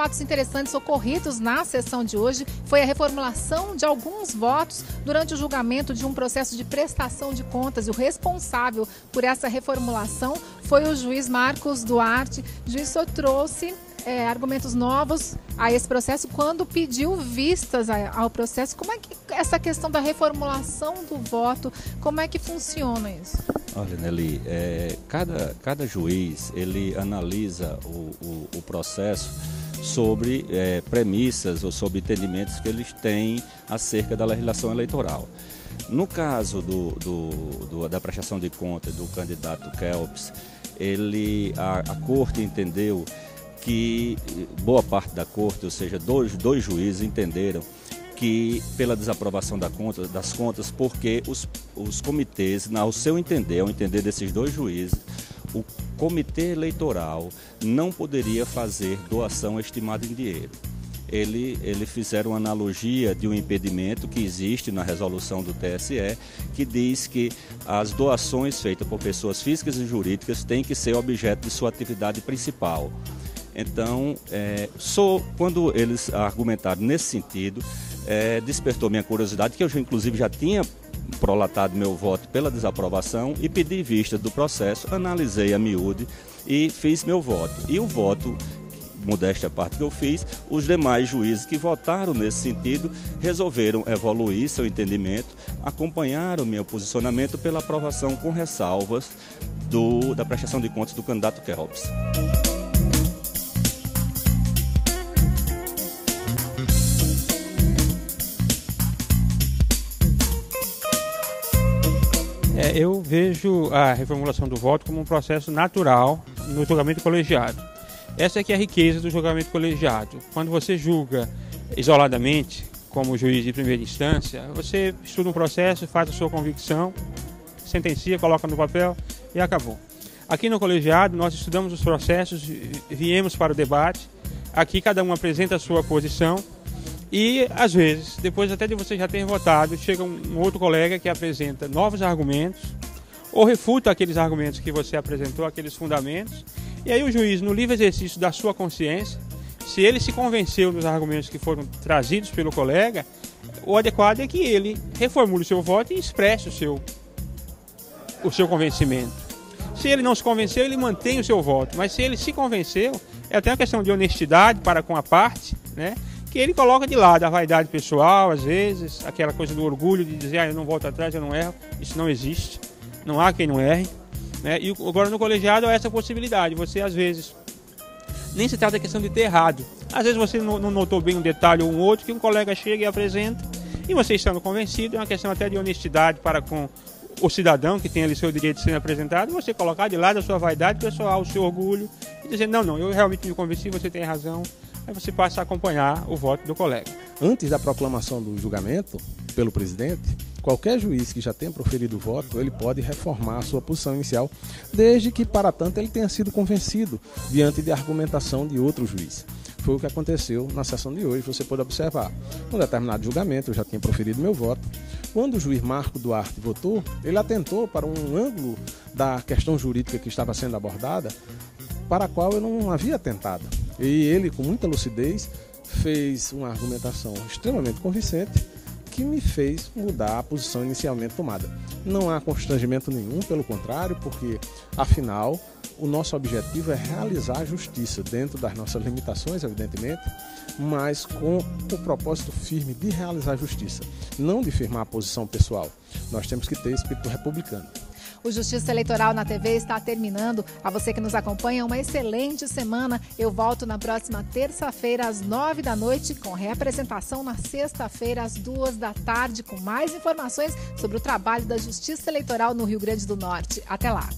fatos interessantes ocorridos na sessão de hoje foi a reformulação de alguns votos durante o julgamento de um processo de prestação de contas. E o responsável por essa reformulação foi o juiz Marcos Duarte. O juiz só trouxe argumentos novos a esse processo quando pediu vistas ao processo. Como é que essa questão da reformulação do voto, como é que funciona isso? Olha, Nelly, cada juiz ele analisa o processo sobre premissas ou sobre entendimentos que eles têm acerca da legislação eleitoral. No caso da prestação de contas do candidato Kelps, a corte entendeu que boa parte da corte, ou seja, dois juízes entenderam que pela desaprovação das contas, porque os comitês, ao seu entender, ao entender desses dois juízes, o comitê eleitoral não poderia fazer doação estimada em dinheiro. Eles fizeram uma analogia de um impedimento que existe na resolução do TSE, que diz que as doações feitas por pessoas físicas e jurídicas têm que ser objeto de sua atividade principal. Então, quando eles argumentaram nesse sentido, despertou minha curiosidade, que eu inclusive já tinha prolatado meu voto pela desaprovação e pedi vista do processo, analisei a miúde e fiz meu voto. E o voto, modéstia a parte que eu fiz, os demais juízes que votaram nesse sentido resolveram evoluir seu entendimento, acompanharam meu posicionamento pela aprovação com ressalvas da prestação de contas do candidato Kelps. Eu vejo a reformulação do voto como um processo natural no julgamento colegiado. Essa é que é a riqueza do julgamento colegiado. Quando você julga isoladamente, como juiz de primeira instância, você estuda um processo, faz a sua convicção, sentencia, coloca no papel e acabou. Aqui no colegiado nós estudamos os processos, viemos para o debate, aqui cada um apresenta a sua posição. E, às vezes, depois até de você já ter votado, chega um outro colega que apresenta novos argumentos ou refuta aqueles argumentos que você apresentou, aqueles fundamentos. E aí o juiz, no livre exercício da sua consciência, se ele se convenceu dos argumentos que foram trazidos pelo colega, o adequado é que ele reformule o seu voto e expresse o seu convencimento. Se ele não se convenceu, ele mantém o seu voto. Mas se ele se convenceu, é até uma questão de honestidade para com a parte, né? Que ele coloca de lado a vaidade pessoal, às vezes, aquela coisa do orgulho de dizer, eu não volto atrás, eu não erro. Isso não existe, não há quem não erre, né? E agora no colegiado há essa possibilidade, você às vezes, nem se trata da questão de ter errado, às vezes você não notou bem um detalhe ou um outro, que um colega chega e apresenta, e você estando convencido, é uma questão até de honestidade para com o cidadão que tem ali seu direito de ser apresentado, e você colocar de lado a sua vaidade pessoal, o seu orgulho, e dizer, não, eu realmente me convenci, você tem razão. Aí você passa a acompanhar o voto do colega. Antes da proclamação do julgamento pelo presidente, qualquer juiz que já tenha proferido o voto, ele pode reformar a sua posição inicial, desde que, para tanto, ele tenha sido convencido diante de argumentação de outro juiz. Foi o que aconteceu na sessão de hoje, você pode observar. Num determinado julgamento, eu já tinha proferido meu voto. Quando o juiz Marcos Duarte votou, ele atentou para um ângulo da questão jurídica que estava sendo abordada, para a qual eu não havia atentado. E ele, com muita lucidez, fez uma argumentação extremamente convincente que me fez mudar a posição inicialmente tomada. Não há constrangimento nenhum, pelo contrário, porque, afinal, o nosso objetivo é realizar a justiça dentro das nossas limitações, evidentemente, mas com o propósito firme de realizar a justiça, não de firmar a posição pessoal. Nós temos que ter espírito republicano. O Justiça Eleitoral na TV está terminando. A você que nos acompanha, uma excelente semana. Eu volto na próxima terça-feira, às 9 da noite, com reapresentação na sexta-feira, às 2 da tarde, com mais informações sobre o trabalho da Justiça Eleitoral no Rio Grande do Norte. Até lá!